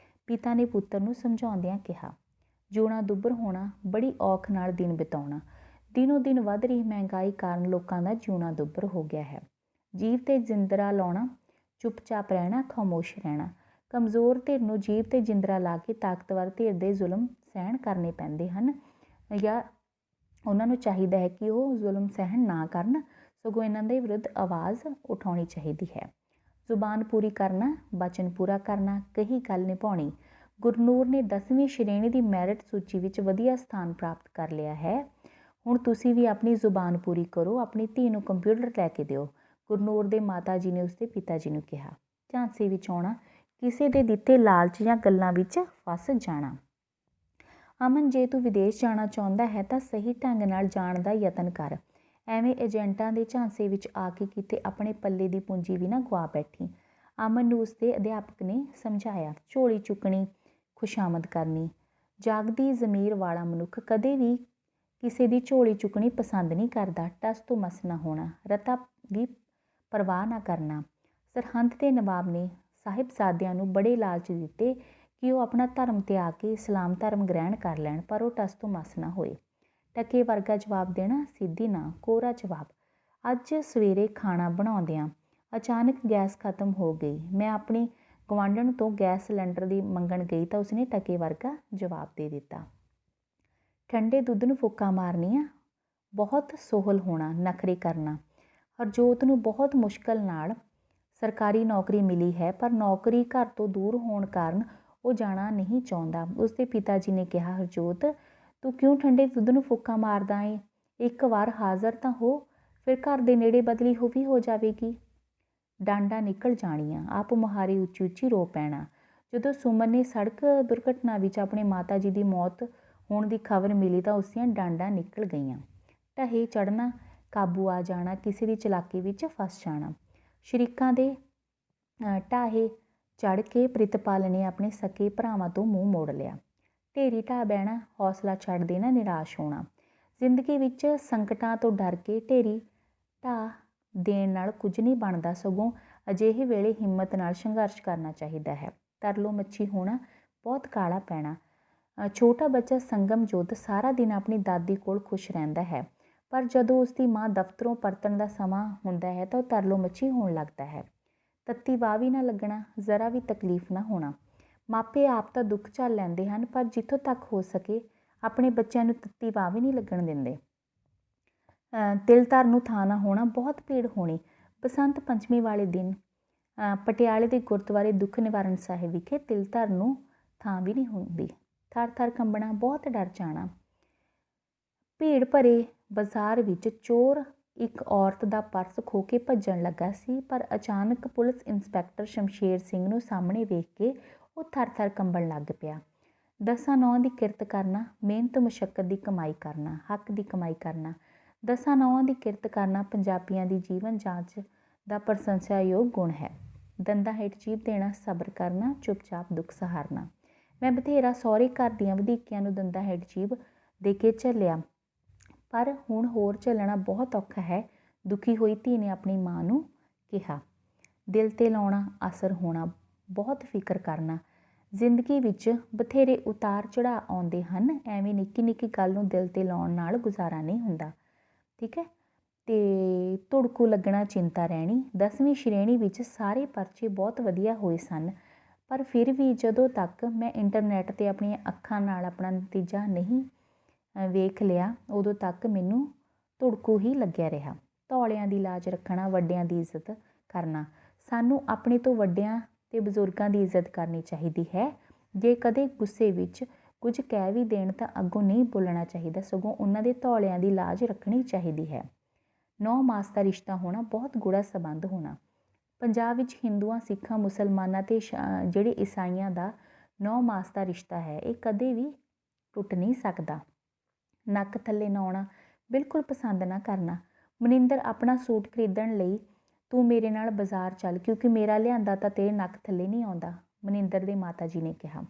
ਪਿਤਾ ਨੇ ਪੁੱਤਰ ਨੂੰ ਸਮਝਾਉਂਦਿਆਂ ਕਿਹਾ। ਜਿਉਣਾ ਦੁੱਭਰ ਹੋਣਾ, ਬੜੀ ਔਖ ਨਾਲ ਦਿਨ ਬਿਤਾਉਣਾ। ਦਿਨੋਂ ਦਿਨ ਵੱਧ ਰਹੀ ਮਹਿੰਗਾਈ ਕਾਰਨ ਲੋਕਾਂ ਦਾ ਜਿਉਣਾ ਦੁੱਭਰ ਹੋ ਗਿਆ ਹੈ। ਜੀਭ 'ਤੇ ਜਿੰਦਰਾ ਲਾਉਣਾ, ਚੁੱਪਚਾਪ ਰਹਿਣਾ, ਖਾਮੋਸ਼ ਰਹਿਣਾ। ਕਮਜ਼ੋਰ ਧਿਰ ਨੂੰ ਜੀਭ 'ਤੇ ਜਿੰਦਰਾ ਲਾ ਕੇ ਤਾਕਤਵਰ ਧਿਰ ਦੇ ਜ਼ੁਲਮ ਸਹਿਣ ਕਰਨੇ ਪੈਂਦੇ ਹਨ, ਜਾਂ ਉਹਨਾਂ ਨੂੰ ਚਾਹੀਦਾ ਹੈ ਕਿ ਉਹ ਜ਼ੁਲਮ ਸਹਿਣ ਨਾ ਕਰਨ, ਸਗੋਂ ਇਹਨਾਂ ਦੇ ਵਿਰੁੱਧ ਆਵਾਜ਼ ਉਠਾਉਣੀ ਚਾਹੀਦੀ ਹੈ। ਜ਼ੁਬਾਨ ਪੂਰੀ ਕਰਨਾ, ਬਚਨ ਪੂਰਾ ਕਰਨਾ, ਕਹੀ ਗੱਲ ਨਿਭਾਉਣੀ। ਗੁਰਨੂਰ ਨੇ 10ਵੀਂ ਸ਼੍ਰੇਣੀ ਦੀ ਮੈਰਿਟ ਸੂਚੀ ਵਿੱਚ ਵਧੀਆ ਸਥਾਨ ਪ੍ਰਾਪਤ ਕਰ ਲਿਆ ਹੈ। ਹੁਣ ਤੁਸੀਂ ਵੀ ਆਪਣੀ ਜ਼ੁਬਾਨ ਪੂਰੀ ਕਰੋ, ਆਪਣੀ ਧੀ ਨੂੰ ਕੰਪਿਊਟਰ ਲੈ ਕੇ ਦਿਓ, ਗੁਰਨੂਰ ਦੇ ਮਾਤਾ ਜੀ ਨੇ ਉਸਦੇ ਪਿਤਾ ਜੀ ਨੂੰ ਕਿਹਾ। ਝਾਂਸੇ ਵਿੱਚ ਆਉਣਾ, ਕਿਸੇ ਦੇ ਦਿੱਤੇ ਲਾਲਚ ਜਾਂ ਗੱਲਾਂ ਵਿੱਚ ਫਸ ਜਾਣਾ। ਅਮਨ, ਜੇ ਤੂੰ ਵਿਦੇਸ਼ ਜਾਣਾ ਚਾਹੁੰਦਾ ਹੈ ਤਾਂ ਸਹੀ ਢੰਗ ਨਾਲ ਜਾਣ ਦਾ ਯਤਨ ਕਰ। ਐਵੇਂ ਏਜੰਟਾਂ ਦੇ ਝਾਂਸੇ ਵਿੱਚ ਆ ਕੇ ਕਿਤੇ ਆਪਣੇ ਪੱਲੇ ਦੀ ਪੂੰਜੀ ਵੀ ਨਾ ਗੁਆ ਬੈਠੀ। ਅਮਨ ਨੂੰ ਉਸਦੇ ਅਧਿਆਪਕ ਨੇ ਸਮਝਾਇਆ। ਝੋਲੀ ਚੁੱਕਣੀ, ਖੁਸ਼ਾਮਦ ਕਰਨੀ। ਜਾਗਦੀ ਜ਼ਮੀਰ ਵਾਲਾ ਮਨੁੱਖ ਕਦੇ ਵੀ ਕਿਸੇ ਦੀ ਝੋਲੀ ਚੁੱਕਣੀ ਪਸੰਦ ਨਹੀਂ ਕਰਦਾ। ਟਸ ਤੋਂ ਮਸ ਨਾ ਹੋਣਾ, ਰਤਾ ਵੀ ਪਰਵਾਹ ਨਾ ਕਰਨਾ। ਸਰਹੰਦ ਦੇ ਨਵਾਬ ਨੇ ਸਾਹਿਬਜ਼ਾਦਿਆਂ ਨੂੰ ਬੜੇ ਲਾਲਚ ਦਿੱਤੇ ਕਿ ਉਹ ਆਪਣਾ ਧਰਮ ਤਿਆਗ ਕੇ ਇਸਲਾਮ ਧਰਮ ਗ੍ਰਹਿਣ ਕਰ ਲੈਣ, ਪਰ ਉਹ ਟਸ ਤੋਂ ਮਸ ਨਾ ਹੋਏ। ਟਕੇ ਵਰਗਾ ਜਵਾਬ ਦੇਣਾ, ਸਿੱਧੀ ਨਾ, ਕੋਰਾ ਜਵਾਬ। ਅੱਜ ਸਵੇਰੇ ਖਾਣਾ ਬਣਾਉਂਦਿਆਂ ਅਚਾਨਕ ਗੈਸ ਖਤਮ ਹੋ ਗਈ। ਮੈਂ ਆਪਣੀ ਗੁਆਂਢਣ ਤੋਂ ਗੈਸ ਸਿਲੰਡਰ ਦੀ ਮੰਗਣ ਗਈ ਤਾਂ ਉਸਨੇ ਟਕੇ ਵਰਗਾ ਜਵਾਬ ਦੇ ਦਿੱਤਾ। ਠੰਡੇ ਦੁੱਧ ਨੂੰ ਫੂਕਾਂ ਮਾਰਨੀਆਂ, ਬਹੁਤ ਸੋਹਲ ਹੋਣਾ, ਨਖਰੇ ਕਰਨਾ। ਹਰਜੋਤ ਨੂੰ ਬਹੁਤ ਮੁਸ਼ਕਲ ਨਾਲ ਸਰਕਾਰੀ ਨੌਕਰੀ ਮਿਲੀ ਹੈ, ਪਰ ਨੌਕਰੀ ਘਰ ਤੋਂ ਦੂਰ ਹੋਣ ਕਾਰਨ ਉਹ ਜਾਣਾ ਨਹੀਂ ਚਾਹੁੰਦਾ। ਉਸਦੇ ਪਿਤਾ ਜੀ ਨੇ ਕਿਹਾ, ਹਰਜੋਤ, ਤੂੰ ਕਿਉਂ ਠੰਡੇ ਦੁੱਧ ਨੂੰ ਫੂਕਾਂ ਮਾਰਦਾ ਏ? ਇੱਕ ਵਾਰ ਹਾਜ਼ਰ ਤਾਂ ਹੋ, ਫਿਰ ਘਰ ਦੇ ਨੇੜੇ ਬਦਲੀ ਵੀ ਹੋ ਜਾਵੇਗੀ। ਡਾਂਡਾਂ ਨਿਕਲ ਜਾਣੀਆਂ, ਆਪ ਮੁਹਾਰੇ ਉੱਚੀ ਉੱਚੀ ਰੋ ਪੈਣਾ। ਜਦੋਂ ਸੁਮਨ ਨੇ ਸੜਕ ਦੁਰਘਟਨਾ ਵਿੱਚ ਆਪਣੇ ਮਾਤਾ ਜੀ ਦੀ ਮੌਤ ਹੋਣ ਦੀ ਖਬਰ ਮਿਲੀ ਤਾਂ ਉਸਦੀਆਂ ਡਾਂਡਾਂ ਨਿਕਲ ਗਈਆਂ। ਢਹੇ ਚੜ੍ਹਨਾ, ਕਾਬੂ ਆ ਜਾਣਾ, ਕਿਸੇ ਦੀ ਚਲਾਕੀ ਵਿੱਚ ਫਸ ਜਾਣਾ। ਸ਼ਰੀਕਾਂ ਦੇ ਢਾਹੇ ਚੜ੍ਹ ਕੇ ਪ੍ਰਿਤਪਾਲ ਨੇ ਆਪਣੇ ਸਕੇ ਭਰਾਵਾਂ ਤੋਂ ਮੂੰਹ ਮੋੜ ਲਿਆ। ਢੇਰੀ ਢਾਹ ਬਹਿਣਾ, ਹੌਸਲਾ ਛੱਡ ਦੇਣਾ, ਨਿਰਾਸ਼ ਹੋਣਾ। ਜ਼ਿੰਦਗੀ ਵਿੱਚ ਸੰਕਟਾਂ ਤੋਂ ਡਰ ਕੇ ਢੇਰੀ ਢਾਹ ਦੇਣ ਨਾਲ ਕੁਝ ਨਹੀਂ ਬਣਦਾ, ਸਗੋਂ ਅਜਿਹੇ ਵੇਲੇ ਹਿੰਮਤ ਨਾਲ ਸੰਘਰਸ਼ ਕਰਨਾ ਚਾਹੀਦਾ ਹੈ। ਤਰਲੋ ਮੱਛੀ ਹੋਣਾ, ਬਹੁਤ ਕਾਲਾ ਪੈਣਾ। ਛੋਟਾ ਬੱਚਾ ਸੰਗਮ ਜੁੱਧ ਸਾਰਾ ਦਿਨ ਆਪਣੀ ਦਾਦੀ ਕੋਲ ਖੁਸ਼ ਰਹਿੰਦਾ ਹੈ, ਪਰ ਜਦੋਂ ਉਸਦੀ ਮਾਂ ਦਫ਼ਤਰੋਂ ਪਰਤਣ ਦਾ ਸਮਾਂ ਹੁੰਦਾ ਹੈ ਤਾਂ ਉਹ ਤਰਲੋ ਮੱਛੀ ਹੋਣ ਲੱਗਦਾ ਹੈ। ਤੱਤੀ ਵਾਹ ਵੀ ਨਾ ਲੱਗਣਾ, ਜ਼ਰਾ ਵੀ ਤਕਲੀਫ ਨਾ ਹੋਣਾ। ਮਾਪੇ ਆਪ ਤਾਂ ਦੁੱਖ ਝੱਲ ਲੈਂਦੇ ਹਨ, ਪਰ ਜਿੱਥੋਂ ਤੱਕ ਹੋ ਸਕੇ ਆਪਣੇ ਬੱਚਿਆਂ ਨੂੰ ਤੱਤੀ ਵਾਹ ਵੀ ਨਹੀਂ ਲੱਗਣ ਦਿੰਦੇ। ਤਿਲ ਧਰ ਨੂੰ ਥਾਂ ਨਾ ਹੋਣਾ, ਬਹੁਤ ਭੀੜ ਹੋਣੀ। ਬਸੰਤ ਪੰਚਮੀ ਵਾਲੇ ਦਿਨ ਪਟਿਆਲੇ ਦੇ ਗੁਰਦੁਆਰੇ ਦੁੱਖ ਨਿਵਾਰਨ ਸਾਹਿਬ ਵਿਖੇ ਤਿਲ ਧਰ ਨੂੰ ਥਾਂ ਵੀ ਨਹੀਂ ਹੁੰਦੀ। ਥਰ ਥਰ ਕੰਬਣਾ, ਬਹੁਤ ਡਰ ਜਾਣਾ। ਭੀੜ ਭਰੇ ਬਾਜ਼ਾਰ ਵਿੱਚ ਚੋਰ ਇੱਕ ਔਰਤ ਦਾ ਪਰਸ ਖੋਹ ਕੇ ਭੱਜਣ ਲੱਗਾ ਸੀ, ਪਰ ਅਚਾਨਕ ਪੁਲਿਸ ਇੰਸਪੈਕਟਰ ਸ਼ਮਸ਼ੇਰ ਸਿੰਘ ਨੂੰ ਸਾਹਮਣੇ ਵੇਖ ਕੇ ਉਹ ਥਰ ਥਰ ਕੰਬਣ ਲੱਗ ਪਿਆ। 10 ਦੀ ਕਿਰਤ ਕਰਨਾ, ਮਿਹਨਤ ਮੁਸ਼ੱਕਤ ਦੀ ਕਮਾਈ ਕਰਨਾ, ਹੱਕ ਦੀ ਕਮਾਈ ਕਰਨਾ। 10 ਦੀ ਕਿਰਤ ਕਰਨਾ ਪੰਜਾਬੀਆਂ ਦੀ ਜੀਵਨ ਜਾਂਚ ਦਾ ਪ੍ਰਸ਼ੰਸਾਯੋਗ ਗੁਣ ਹੈ। ਦੰਦਾਂ ਹੇਠ ਜੀਭ ਦੇਣਾ, ਸਬਰ ਕਰਨਾ, ਚੁੱਪਚਾਪ ਦੁੱਖ ਸਹਾਰਨਾ। ਮੈਂ ਬਥੇਰਾ ਸਹੁਰੇ ਘਰ ਦੀਆਂ ਵਧੀਕੀਆਂ ਨੂੰ ਦੰਦਾਂ ਹੇਠ ਜੀਭ ਦੇ ਕੇ ਝੱਲਿਆ, ਪਰ ਹੁਣ ਹੋਰ ਝੱਲਣਾ ਬਹੁਤ ਔਖਾ ਹੈ। ਦੁਖੀ ਹੋਈ ਧੀ ਨੇ ਆਪਣੀ ਮਾਂ ਨੂੰ ਕਿਹਾ। ਦਿਲ 'ਤੇ ਲਾਉਣਾ, ਅਸਰ ਹੋਣਾ, ਬਹੁਤ ਫਿਕਰ ਕਰਨਾ। ਜ਼ਿੰਦਗੀ ਵਿੱਚ ਬਥੇਰੇ ਉਤਾਰ ਚੜ੍ਹਾਅ ਆਉਂਦੇ ਹਨ, ਐਵੇਂ ਨਿੱਕੀ ਨਿੱਕੀ ਗੱਲ ਨੂੰ ਦਿਲ 'ਤੇ ਲਾਉਣ ਨਾਲ ਗੁਜ਼ਾਰਾ ਨਹੀਂ ਹੁੰਦਾ। ਠੀਕ ਹੈ। ਅਤੇ ਧੁੜਕੂ ਲੱਗਣਾ, ਚਿੰਤਾ ਰਹਿਣੀ। 10ਵੀਂ ਸ਼੍ਰੇਣੀ ਵਿੱਚ ਸਾਰੇ ਪਰਚੇ ਬਹੁਤ ਵਧੀਆ ਹੋਏ ਸਨ, ਪਰ ਫਿਰ ਵੀ ਜਦੋਂ ਤੱਕ ਮੈਂ ਇੰਟਰਨੈੱਟ 'ਤੇ ਆਪਣੀਆਂ ਅੱਖਾਂ ਨਾਲ ਆਪਣਾ ਨਤੀਜਾ ਨਹੀਂ ਵੇਖ ਲਿਆ, ਉਦੋਂ ਤੱਕ ਮੈਨੂੰ ਧੁੜਕੂ ਹੀ ਲੱਗਿਆ ਰਿਹਾ। ਧੌਲਿਆਂ ਦੀ ਲਾਜ ਰੱਖਣਾ, ਵੱਡਿਆਂ ਦੀ ਇੱਜ਼ਤ ਕਰਨਾ। ਸਾਨੂੰ ਆਪਣੇ ਤੋਂ ਵੱਡਿਆਂ ਅਤੇ ਬਜ਼ੁਰਗਾਂ ਦੀ ਇੱਜ਼ਤ ਕਰਨੀ ਚਾਹੀਦੀ ਹੈ। ਜੇ ਕਦੇ ਗੁੱਸੇ ਵਿੱਚ ਕੁਝ ਕਹਿ ਵੀ ਦੇਣ ਤਾਂ ਅੱਗੋਂ ਨਹੀਂ ਬੋਲਣਾ ਚਾਹੀਦਾ, ਸਗੋਂ ਉਹਨਾਂ ਦੇ ਧੌਲਿਆਂ ਦੀ ਲਾਜ ਰੱਖਣੀ ਚਾਹੀਦੀ ਹੈ। 9 ਮਾਸ ਦਾ ਰਿਸ਼ਤਾ ਹੋਣਾ, ਬਹੁਤ ਗੂੜ੍ਹਾ ਸੰਬੰਧ ਹੋਣਾ। ਪੰਜਾਬ ਵਿੱਚ ਹਿੰਦੂਆਂ, ਸਿੱਖਾਂ, ਮੁਸਲਮਾਨਾਂ ਅਤੇ ਜਿਹੜੇ ਈਸਾਈਆਂ ਦਾ 9 ਮਾਸ ਦਾ ਰਿਸ਼ਤਾ ਹੈ, ਇਹ ਕਦੇ ਵੀ ਟੁੱਟ ਨਹੀਂ ਸਕਦਾ। ਨੱਕ ਥੱਲੇ ਨਾ ਆਉਣਾ, ਬਿਲਕੁਲ ਪਸੰਦ ਨਾ ਕਰਨਾ। ਮਨਿੰਦਰ, ਆਪਣਾ ਸੂਟ ਖਰੀਦਣ ਲਈ ਤੂੰ ਮੇਰੇ ਨਾਲ ਬਾਜ਼ਾਰ ਚੱਲ, ਕਿਉਂਕਿ ਮੇਰਾ ਲਿਆਂਦਾ ਤਾਂ ਤੇਰੇ ਨੱਕ ਥੱਲੇ ਨਹੀਂ ਆਉਂਦਾ, ਮਨਿੰਦਰ ਦੇ ਮਾਤਾ ਜੀ ਨੇ ਕਿਹਾ।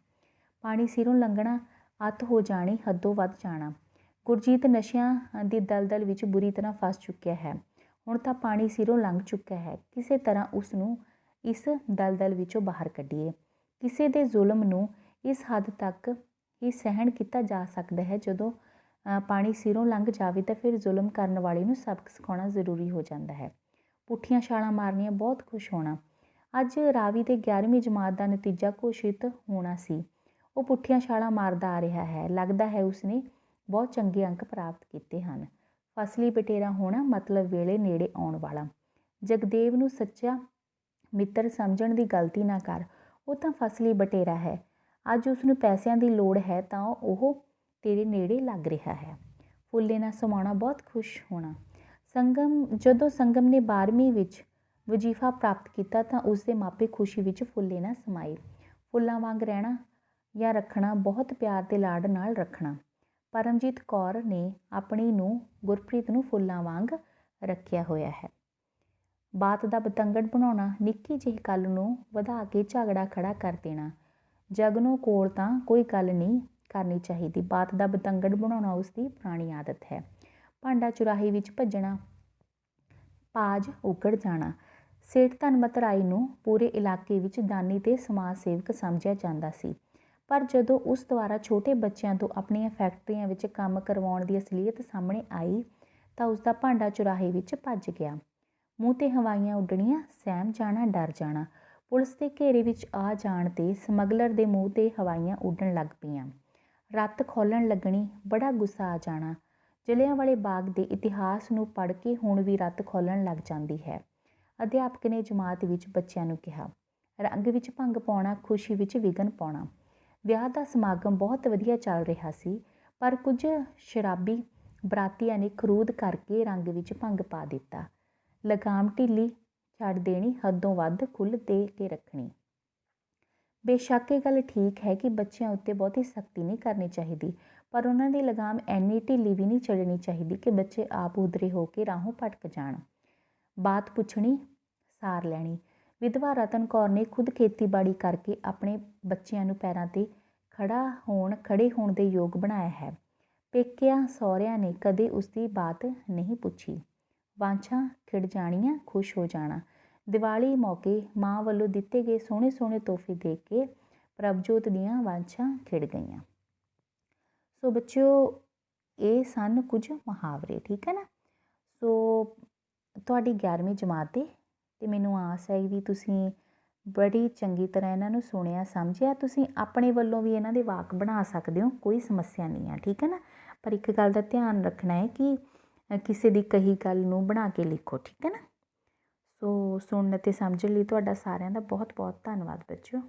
ਪਾਣੀ ਸਿਰੋਂ ਲੰਘਣਾ, ਅੱਤ ਹੋ ਜਾਣੀ, ਹੱਦੋਂ ਵੱਧ ਜਾਣਾ। ਗੁਰਜੀਤ ਨਸ਼ਿਆਂ ਦੀ ਦਲਦਲ ਵਿੱਚ ਬੁਰੀ ਤਰ੍ਹਾਂ ਫਸ ਚੁੱਕਿਆ ਹੈ। ਹੁਣ ਤਾਂ ਪਾਣੀ ਸਿਰੋਂ ਲੰਘ ਚੁੱਕਿਆ ਹੈ। ਕਿਸੇ ਤਰ੍ਹਾਂ ਉਸ ਨੂੰ ਇਸ ਦਲਦਲ ਵਿੱਚੋਂ ਬਾਹਰ ਕੱਢੀਏ। ਕਿਸੇ ਦੇ ਜ਼ੁਲਮ ਨੂੰ ਇਸ ਹੱਦ ਤੱਕ ਹੀ ਸਹਿਣ ਕੀਤਾ ਜਾ ਸਕਦਾ ਹੈ। ਜਦੋਂ ਪਾਣੀ ਸਿਰੋਂ ਲੰਘ ਜਾਵੇ ਤਾਂ ਫਿਰ ਜ਼ੁਲਮ ਕਰਨ ਵਾਲੇ ਨੂੰ ਸਬਕ ਸਿਖਾਉਣਾ ਜ਼ਰੂਰੀ ਹੋ ਜਾਂਦਾ ਹੈ। ਪੁੱਠੀਆਂ ਛਾਲਾਂ ਮਾਰਨੀਆਂ, ਬਹੁਤ ਖੁਸ਼ ਹੋਣਾ। ਅੱਜ ਰਾਵੀ ਦੇ 11ਵੀਂ ਜਮਾਤ ਦਾ ਨਤੀਜਾ ਘੋਸ਼ਿਤ ਹੋਣਾ ਸੀ। ਉਹ ਪੁੱਠੀਆਂ ਛਾਲਾਂ ਮਾਰਦਾ ਆ ਰਿਹਾ ਹੈ। ਲੱਗਦਾ ਹੈ ਉਸਨੇ ਬਹੁਤ ਚੰਗੇ ਅੰਕ ਪ੍ਰਾਪਤ ਕੀਤੇ ਹਨ। ਫਸਲੀ ਬਟੇਰਾ ਹੋਣਾ, ਮਤਲਬ ਵੇਲੇ ਨੇੜੇ ਆਉਣ ਵਾਲਾ। ਜਗਦੇਵ ਨੂੰ ਸੱਚਾ ਮਿੱਤਰ ਸਮਝਣ ਦੀ ਗਲਤੀ ਨਾ ਕਰ, ਉਹ ਤਾਂ ਫਸਲੀ ਬਟੇਰਾ ਹੈ। ਅੱਜ ਉਸਨੂੰ ਪੈਸਿਆਂ ਦੀ ਲੋੜ ਹੈ ਤਾਂ ਉਹ ਤੇਰੇ ਨੇੜੇ ਲੱਗ ਰਿਹਾ ਹੈ। ਫੁੱਲੇ ਨਾ ਸਮਾਉਣਾ, ਬਹੁਤ ਖੁਸ਼ ਹੋਣਾ। ਜਦੋਂ ਸੰਗਮ ਨੇ 12ਵੀਂ ਵਿੱਚ ਵਜ਼ੀਫਾ ਪ੍ਰਾਪਤ ਕੀਤਾ ਤਾਂ ਉਸਦੇ ਮਾਪੇ ਖੁਸ਼ੀ ਵਿੱਚ ਫੁੱਲੇ ਨਾ ਸਮਾਏ। ਫੁੱਲਾਂ ਵਾਂਗ ਰਹਿਣਾ ਜਾਂ ਰੱਖਣਾ, ਬਹੁਤ ਪਿਆਰ ਤੇ ਲਾਡ ਨਾਲ ਰੱਖਣਾ। ਪਰਮਜੀਤ ਕੌਰ ਨੇ ਆਪਣੀ ਨੂੰ ਗੁਰਪ੍ਰੀਤ ਨੂੰ ਫੁੱਲਾਂ ਵਾਂਗ ਰੱਖਿਆ ਹੋਇਆ ਹੈ। ਬਾਤ ਦਾ ਬਤੰਗੜ ਬਣਾਉਣਾ, ਨਿੱਕੀ ਜਿਹੀ ਗੱਲ ਨੂੰ ਵਧਾ ਕੇ ਝਗੜਾ ਖੜਾ ਕਰ ਦੇਣਾ। ਜਗਨੋਂ ਕੋਲ ਤਾਂ ਕੋਈ ਗੱਲ ਨਹੀਂ ਕਰਨੀ ਚਾਹੀਦੀ। ਬਾਤ ਦਾ ਬਤੰਗੜ ਬਣਾਉਣਾ ਉਸਦੀ ਪੁਰਾਣੀ ਆਦਤ ਹੈ। ਭਾਂਡਾ ਚੁਰਾਹੀ ਵਿੱਚ ਭੱਜਣਾ, ਪਾਜ ਉਗੜ ਜਾਣਾ। ਸੇਠ ਧਨਮਤ ਰਾਏ ਨੂੰ ਪੂਰੇ ਇਲਾਕੇ ਵਿੱਚ ਦਾਨੀ ਤੇ ਸਮਾਜ ਸੇਵਕ ਸਮਝਿਆ ਜਾਂਦਾ ਸੀ, ਪਰ ਜਦੋਂ ਉਸ ਦੁਆਰਾ ਛੋਟੇ ਬੱਚਿਆਂ ਤੋਂ ਆਪਣੀਆਂ ਫੈਕਟਰੀਆਂ ਵਿੱਚ ਕੰਮ ਕਰਵਾਉਣ ਦੀ ਅਸਲੀਅਤ ਸਾਹਮਣੇ ਆਈ ਤਾਂ ਉਸਦਾ ਭਾਂਡਾ ਚੁਰਾਹੇ ਵਿੱਚ ਭੱਜ ਗਿਆ। ਮੂੰਹ 'ਤੇ ਹਵਾਈਆਂ ਉੱਡਣੀਆਂ, ਸਹਿਮ ਜਾਣਾ, ਡਰ ਜਾਣਾ। ਪੁਲਿਸ ਦੇ ਘੇਰੇ ਵਿੱਚ ਆ ਜਾਣ 'ਤੇ ਸਮਗਲਰ ਦੇ ਮੂੰਹ 'ਤੇ ਹਵਾਈਆਂ ਉੱਡਣ ਲੱਗ ਪਈਆਂ। ਰੱਤ ਖੋਲ੍ਹਣ ਲੱਗਣੀ, ਬੜਾ ਗੁੱਸਾ ਆ ਜਾਣਾ। ਜਲ੍ਹਿਆਂਵਾਲੇ ਬਾਗ ਦੇ ਇਤਿਹਾਸ ਨੂੰ ਪੜ੍ਹ ਕੇ ਹੁਣ ਵੀ ਰੱਤ ਖੋਲ੍ਹਣ ਲੱਗ ਜਾਂਦੀ ਹੈ। ਅਧਿਆਪਕ ਨੇ ਜਮਾਤ ਵਿੱਚ ਬੱਚਿਆਂ ਨੂੰ ਕਿਹਾ, ਰੰਗ ਵਿੱਚ ਭੰਗ ਪਾਉਣਾ, ਖੁਸ਼ੀ ਵਿੱਚ ਵਿਘਨ ਪਾਉਣਾ। ਵਿਆਹ ਦਾ ਸਮਾਗਮ ਬਹੁਤ ਵਧੀਆ ਚੱਲ ਰਿਹਾ ਸੀ, ਪਰ ਕੁਝ ਸ਼ਰਾਬੀ ਬਰਾਤੀਆਂ ਨੇ ਖਰੂਦ ਕਰਕੇ ਰੰਗ ਵਿੱਚ ਭੰਗ ਪਾ ਦਿੱਤਾ। ਲਗਾਮ ਢਿੱਲੀ ਛੱਡ ਦੇਣੀ, ਹੱਦੋਂ ਵੱਧ ਖੁੱਲ੍ਹ ਦੇ ਕੇ ਰੱਖਣੀ। ਬੇਸ਼ੱਕ ਇਹ ਗੱਲ ਠੀਕ ਹੈ ਕਿ ਬੱਚਿਆਂ ਉੱਤੇ ਬਹੁਤੀ ਸਖਤੀ ਨਹੀਂ ਕਰਨੀ ਚਾਹੀਦੀ, ਪਰ ਉਹਨਾਂ ਦੀ ਲਗਾਮ ਐਨੀ ਢਿੱਲੀ ਵੀ ਨਹੀਂ ਛੱਡਣੀ ਚਾਹੀਦੀ ਕਿ ਬੱਚੇ ਆਪ ਉਧਰੇ ਹੋ ਕੇ ਰਾਹੋਂ ਭਟਕ ਜਾਣ। ਬਾਤ ਪੁੱਛਣੀ, ਸਾਰ ਲੈਣੀ। ਵਿਧਵਾ ਰਤਨ ਕੌਰ ਨੇ ਖੁਦ ਖੇਤੀਬਾੜੀ ਕਰਕੇ ਆਪਣੇ ਬੱਚਿਆਂ ਨੂੰ ਪੈਰਾਂ 'ਤੇ ਖੜੇ ਹੋਣ ਦੇ ਯੋਗ ਬਣਾਇਆ ਹੈ। ਪੇਕਿਆਂ ਸਹੁਰਿਆਂ ਨੇ ਕਦੇ ਉਸਦੀ ਬਾਤ ਨਹੀਂ ਪੁੱਛੀ। ਵਾਂਛਾਂ ਖਿੜ ਜਾਣੀਆਂ, ਖੁਸ਼ ਹੋ ਜਾਣਾ। ਦੀਵਾਲੀ ਮੌਕੇ ਮਾਂ ਵੱਲੋਂ ਦਿੱਤੇ ਗਏ ਸੋਹਣੇ ਸੋਹਣੇ ਤੋਹਫੇ ਦੇਖ ਕੇ ਪ੍ਰਭਜੋਤ ਦੀਆਂ ਵਾਂਛਾਂ ਖਿੜ ਗਈਆਂ। ਸੋ ਬੱਚਿਓ, ਇਹ ਸਨ ਕੁਝ ਮੁਹਾਵਰੇ। ਠੀਕ ਹੈ ਨਾ। ਸੋ ਤੁਹਾਡੀ 11ਵੀਂ ਜਮਾਤ ਦੇ ਤੇ ਮੈਨੂੰ ਆਸ ਹੈ ਵੀ ਤੁਸੀਂ ਬੜੀ ਚੰਗੀ ਤਰ੍ਹਾਂ ਇਹਨਾਂ ਨੂੰ ਸੁਣਿਆ ਸਮਝਿਆ। ਤੁਸੀਂ ਆਪਣੇ ਵੱਲੋਂ ਵੀ ਇਹਨਾਂ ਦੇ ਵਾਕ ਬਣਾ ਸਕਦੇ ਹੋ, ਕੋਈ ਸਮੱਸਿਆ ਨਹੀਂ ਆ, ਠੀਕ ਹੈ ਨਾ। ਪਰ ਇੱਕ ਗੱਲ ਦਾ ਧਿਆਨ ਰੱਖਣਾ ਹੈ ਕਿ ਕਿਸੇ ਦੀ ਕਹੀ ਗੱਲ ਨੂੰ ਬਣਾ ਕੇ ਲਿਖੋ, ਠੀਕ ਹੈ ਨਾ। ਸੋ ਸੁਣਨ ਅਤੇ ਸਮਝਣ ਲਈ ਤੁਹਾਡਾ ਸਾਰਿਆਂ ਦਾ ਬਹੁਤ ਬਹੁਤ ਧੰਨਵਾਦ ਬੱਚਿਓ।